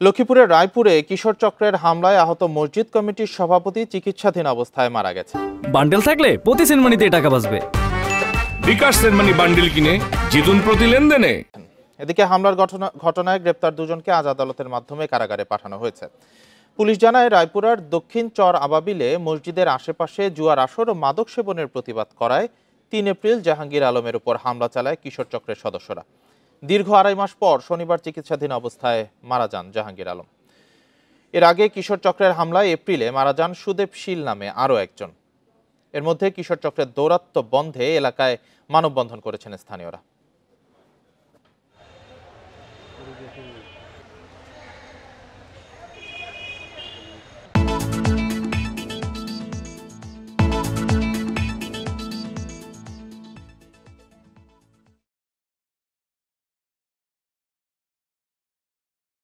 লক্ষ্মীপুরের রায়পুরে কিশোর চক্রের হামলায় আহত মসজিদ কমিটির সভাপতি চিকিৎসাধীন অবস্থায় মারা গেছে। বান্ডেল থাকলে প্রতি সেনমানিতে টাকা বাঁচবে। বিকাশ সেনমানি বান্ডেল কিনে জিতুন প্রতি লেনদেনে। এদিকে হামলার ঘটনায় গ্রেপ্তার দুজনকে আজ আদালতের মাধ্যমে কারাগারে পাঠানো হয়েছে। পুলিশ জানায় রায়পুরার দক্ষিণ চর আবাবিলে মসজিদের আশেপাশে জুয়ার আসর ও মাদক সেবনের প্রতিবাদ করায় ৩ এপ্রিল জাহাঙ্গীর আলমের উপর হামলা চালায় কিশোর চক্রের সদস্যরা। দীর্ঘ ২.৫ মাস পর শনিবার চিকিৎসাধীন অবস্থায় মারা যান জাহাঙ্গীর আলম। এর আগে কিশোর চক্রের হামলায় এপ্রিলে মারা যান সুদেব শীল নামে আরও একজন। এর মধ্যে কিশোর চক্রের দৌরাত্ম্য বন্ধে এলাকায় মানববন্ধন করেছেন স্থানীয়রা।